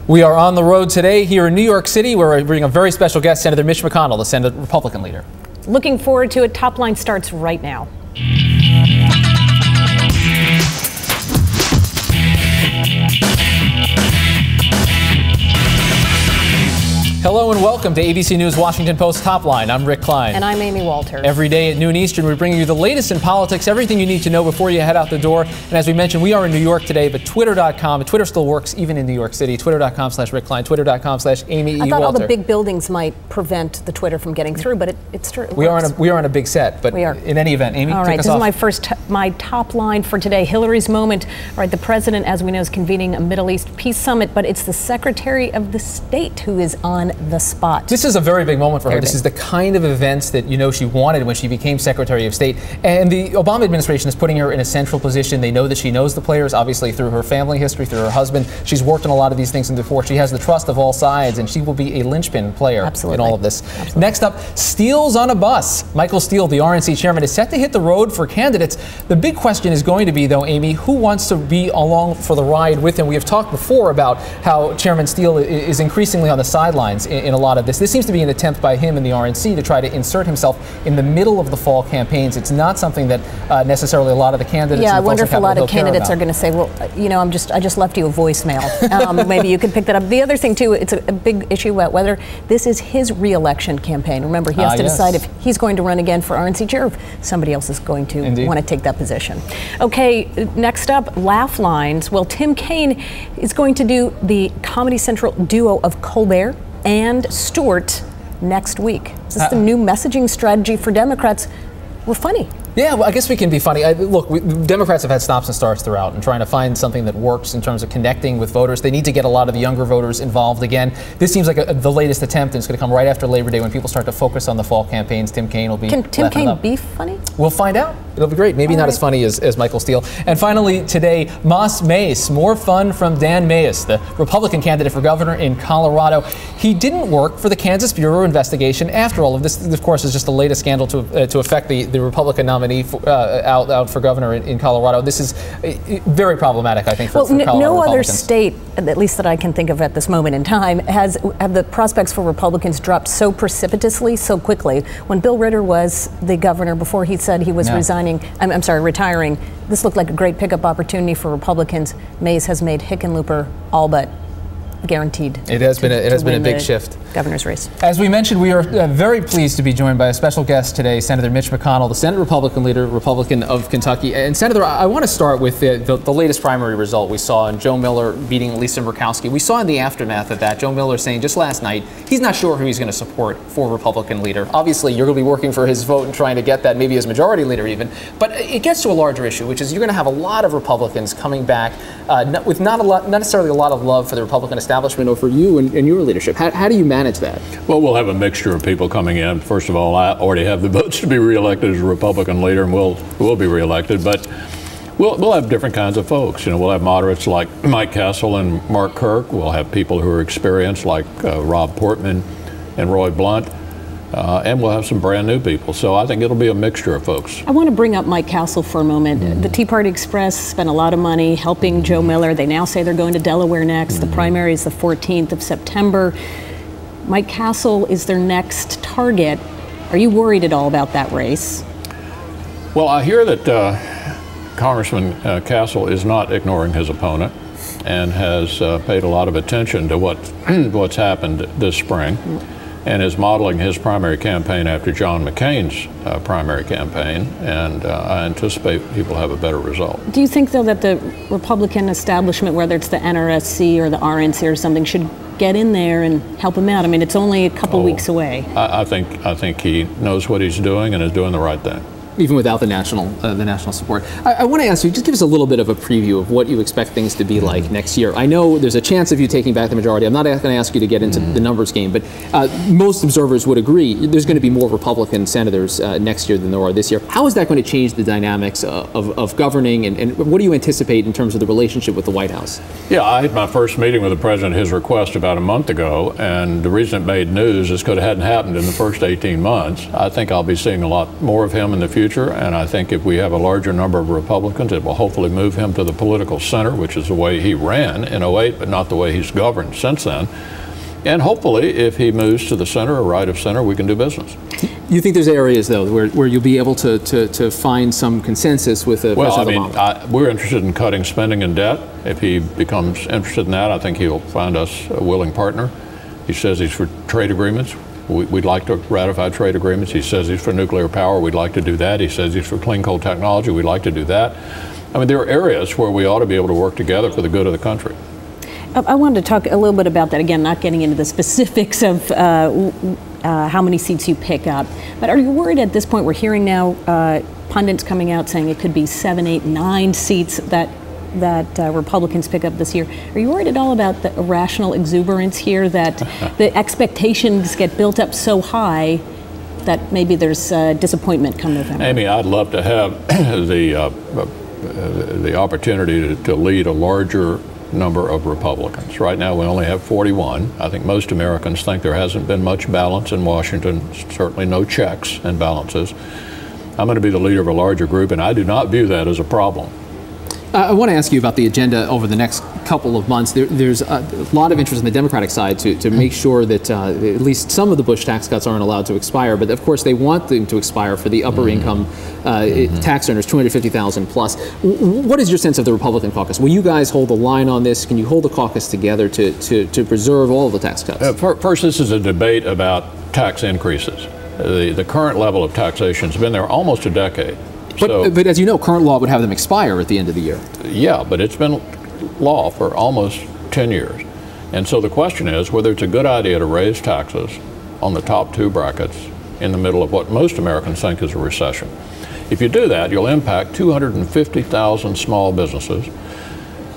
We are on the road today here in New York City, where we bring a very special guest, Senator Mitch McConnell, the Senate Republican leader. Looking forward to it. Top Line starts right now. Hello and welcome to ABC News Washington Post Top Line. I'm Rick Klein. And I'm Amy Walters. Every day at noon Eastern, we bring you the latest in politics, everything you need to know before you head out the door. And as we mentioned, we are in New York today, but Twitter.com, Twitter still works even in New York City. Twitter.com/Rick Klein, Twitter.com/Amy E. I thought Walter. all the big buildings might prevent the Twitter from getting through, but it's true. We are on a big set, but we are. In any event, Amy, all right, this is my top line for today. Hillary's moment. All right, the president, as we know, is convening a Middle East peace summit, but it's the Secretary of the State who is on the spot. This is a very big moment for her. This is the kind of events that she wanted when she became Secretary of State. And the Obama administration is putting her in a central position. They know that she knows the players, obviously through her family history, through her husband. She's worked on a lot of these things before. She has the trust of all sides, and she will be a linchpin player in all of this. Absolutely. Next up, Steele's on a bus. Michael Steele, the RNC chairman, is set to hit the road for candidates. The big question is going to be, though, Amy, who wants to be along for the ride with him? We have talked before about how Chairman Steele is increasingly on the sidelines in a lot of this. This seems to be an attempt by him and the RNC to try to insert himself in the middle of the fall campaigns. It's not something that necessarily a lot of the candidates. Yeah, I wonder if a lot of candidates are going to say, well, I just left you a voicemail. Maybe you could pick that up. The other thing, too, it's a big issue about whether this is his re-election campaign. Remember, he has to decide if he's going to run again for RNC chair or if somebody else is going to want to take that position. Okay, next up, laugh lines. Well, Tim Kaine is going to do the Comedy Central duo of Colbert and Stewart next week. Is this the new messaging strategy for Democrats? We're funny. Yeah, well, I guess we can be funny. Look, Democrats have had stops and starts throughout and trying to find something that works in terms of connecting with voters. They need to get a lot of the younger voters involved again. This seems like the latest attempt, and it's going to come right after Labor Day when people start to focus on the fall campaigns. Tim Kaine will be. Can Tim Kaine be funny? We'll find out. It'll be great. Maybe not as funny as Michael Steele. And finally today, Mas Mace. More fun from Dan Mays, the Republican candidate for governor in Colorado. He didn't work for the Kansas Bureau of Investigation after all of this. Of course, is just the latest scandal to affect the Republican nominee out for governor in Colorado. This is very problematic, I think, for Colorado no other Republicans. state, at least that I can think of at this moment in time, have the prospects for Republicans dropped so precipitously, so quickly. When Bill Ritter was the governor, before he said he was retiring, this looked like a great pickup opportunity for Republicans. Mays has made Hickenlooper all but guaranteed. It has been a big shift. Governor's race. As we mentioned, we are very pleased to be joined by a special guest today, Senator Mitch McConnell, the Senate Republican leader, Republican of Kentucky. And Senator, I want to start with the latest primary result we saw in Joe Miller beating Lisa Murkowski. We saw in the aftermath of that, Joe Miller saying just last night he's not sure who he's going to support for Republican leader. Obviously, you're going to be working for his vote and trying to get that, maybe as majority leader even. But it gets to a larger issue, which is you're going to have a lot of Republicans coming back with not necessarily a lot of love for the Republican establishment or for you and your leadership. How do you manage that? Well, we'll have a mixture of people coming in. First of all, I already have the votes to be reelected as a Republican leader, and we'll be reelected. But we'll have different kinds of folks. We'll have moderates like Mike Castle and Mark Kirk. We'll have people who are experienced like Rob Portman and Roy Blunt. And we'll have some brand new people. So I think it'll be a mixture of folks. I want to bring up Mike Castle for a moment. The Tea Party Express spent a lot of money helping Joe Miller. They now say they're going to Delaware next. The primary is the 14th of September. Mike Castle is their next target. Are you worried at all about that race? Well, I hear that Congressman Castle is not ignoring his opponent and has paid a lot of attention to what's happened this spring. And is modeling his primary campaign after John McCain's primary campaign, and I anticipate he will have a better result. Do you think, though, that the Republican establishment, whether it's the NRSC or the RNC or something, should get in there and help him out? I mean, it's only a couple weeks away. I think he knows what he's doing and is doing the right thing. Even without the national support. I want to ask you, just give us a little bit of a preview of what you expect things to be like next year. I know there's a chance of you taking back the majority. I'm not going to ask you to get into the numbers game, but most observers would agree there's going to be more Republican senators next year than there are this year. How is that going to change the dynamics of governing, and what do you anticipate in terms of the relationship with the White House? Yeah, I had my first meeting with the president at his request about a month ago, and the reason it made news is because it hadn't happened in the first 18 months. I think I'll be seeing a lot more of him in the future. future, and I think if we have a larger number of Republicans, it will hopefully move him to the political center, which is the way he ran in 08, but not the way he's governed since then. And hopefully, if he moves to the center or right of center, we can do business. You think there's areas, though, where you'll be able to find some consensus with President Obama? We're interested in cutting spending and debt. If he becomes interested in that, I think he'll find us a willing partner. He says he's for trade agreements. We'd like to ratify trade agreements. He says he's for nuclear power. We'd like to do that. He says he's for clean coal technology. We'd like to do that. I mean, there are areas where we ought to be able to work together for the good of the country. I wanted to talk a little bit about that, again, not getting into the specifics of how many seats you pick up. But are you worried at this point? We're hearing now pundits coming out saying it could be 7, 8, 9 seats that Republicans pick up this year. Are you worried at all about the irrational exuberance here, that the expectations get built up so high that maybe there's disappointment come November? Amy, I'd love to have the opportunity to lead a larger number of Republicans. Right now we only have 41. I think most Americans think there hasn't been much balance in Washington, certainly no checks and balances. I'm going to be the leader of a larger group, and I do not view that as a problem. I want to ask you about the agenda over the next couple of months. There's a lot of interest on the Democratic side to make sure that at least some of the Bush tax cuts aren't allowed to expire. But of course, they want them to expire for the upper income tax earners, 250,000 plus. What is your sense of the Republican caucus? Will you guys hold the line on this? Can you hold the caucus together to preserve all of the tax cuts? First, this is a debate about tax increases. The current level of taxation has been there almost a decade. But as you know, current law would have them expire at the end of the year. Yeah, but it's been law for almost 10 years. And so the question is whether it's a good idea to raise taxes on the top 2 brackets in the middle of what most Americans think is a recession. If you do that, you'll impact 250,000 small businesses.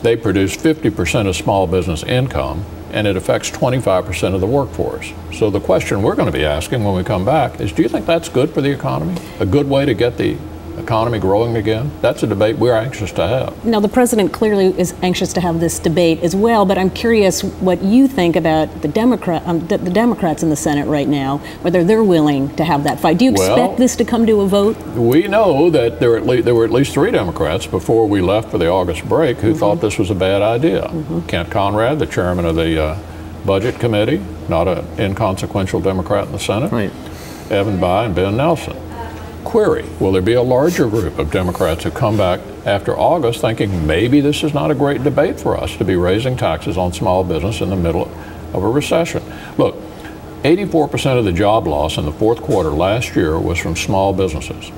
They produce 50% of small business income, and it affects 25% of the workforce. So the question we're going to be asking when we come back is, do you think that's good for the economy? A good way to get the economy growing again? That's a debate we're anxious to have. Now, the president clearly is anxious to have this debate as well, but I'm curious what you think about the Democrats in the Senate right now, whether they're willing to have that fight. Do you expect this to come to a vote? We know that there were at least 3 Democrats before we left for the August break who thought this was a bad idea. Kent Conrad, the chairman of the Budget Committee, not an inconsequential Democrat in the Senate, right. Evan Bayh and Ben Nelson. Query, will there be a larger group of Democrats who come back after August thinking maybe this is not a great debate for us to be raising taxes on small business in the middle of a recession? Look, 84% of the job loss in the 4th quarter last year was from small businesses.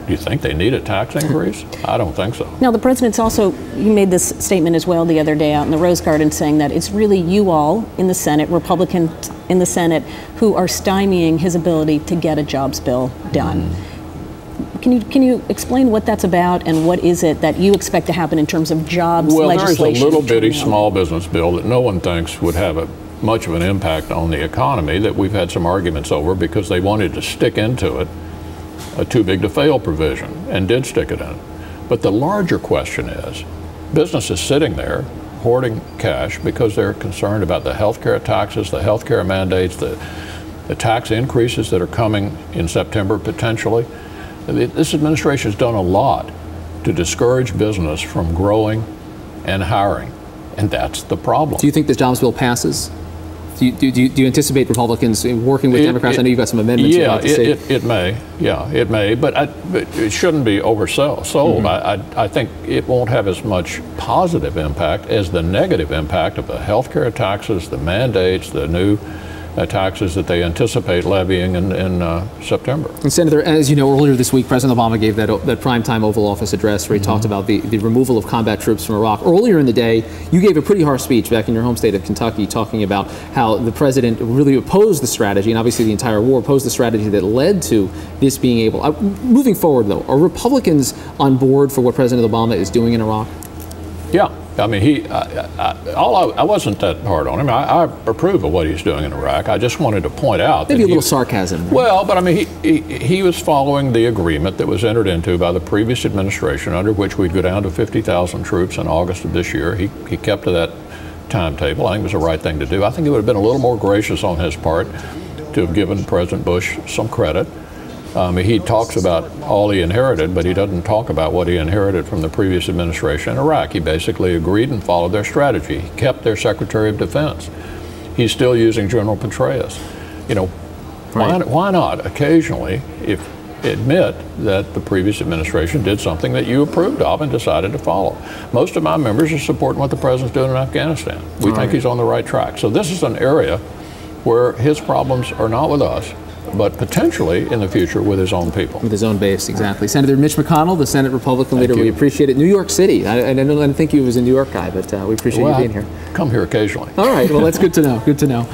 Do you think they need a tax increase? I don't think so. Now, the president's also, he made this statement as well the other day out in the Rose Garden, saying that it's really you all in the Senate, Republicans in the Senate, who are stymieing his ability to get a jobs bill done. Can you explain what that's about, and what is it that you expect to happen in terms of jobs legislation? Well, there's a little bitty small business bill that no one thinks would have much of an impact on the economy that we've had some arguments over because they wanted to stick into it a too big to fail provision and did stick it in. But the larger question is, businesses sitting there hoarding cash because they're concerned about the health care taxes, the health care mandates, the tax increases that are coming in September potentially. This administration has done a lot to discourage business from growing and hiring, and that's the problem. Do you think the jobs bill passes? Do you anticipate Republicans working with Democrats? I know you've got some amendments you'd like to see. It may. Yeah, it may, but it shouldn't be oversold. I think it won't have as much positive impact as the negative impact of the health care taxes, the mandates, the new taxes that they anticipate levying in September. And Senator, as you know, earlier this week, President Obama gave that primetime Oval Office address where he talked about the removal of combat troops from Iraq. Earlier in the day, you gave a pretty harsh speech back in your home state of Kentucky talking about how the president really opposed the strategy, and obviously the entire war opposed the strategy that led to this being able. Moving forward, though, are Republicans on board for what President Obama is doing in Iraq? Yeah. I mean, I wasn't that hard on him. I approve of what he's doing in Iraq. I just wanted to point out maybe a little sarcasm. Well, but I mean, he was following the agreement that was entered into by the previous administration, under which we'd go down to 50,000 troops in August of this year. He kept to that timetable. I think it was the right thing to do. I think it would have been a little more gracious on his part to have given President Bush some credit. He talks about all he inherited, but he doesn't talk about what he inherited from the previous administration in Iraq. He basically agreed and followed their strategy. He kept their Secretary of Defense. He's still using General Petraeus. You know, why not occasionally admit that the previous administration did something that you approved of and decided to follow? Most of my members are supporting what the president's doing in Afghanistan. We think he's on the right track. So this is an area where his problems are not with us, but potentially in the future with his own people. With his own base, exactly. Senator Mitch McConnell, the Senate Republican leader, we appreciate it. New York City. I didn't think he was a New York guy, but we appreciate you being here. Come here occasionally. All right, well, that's good to know. Good to know.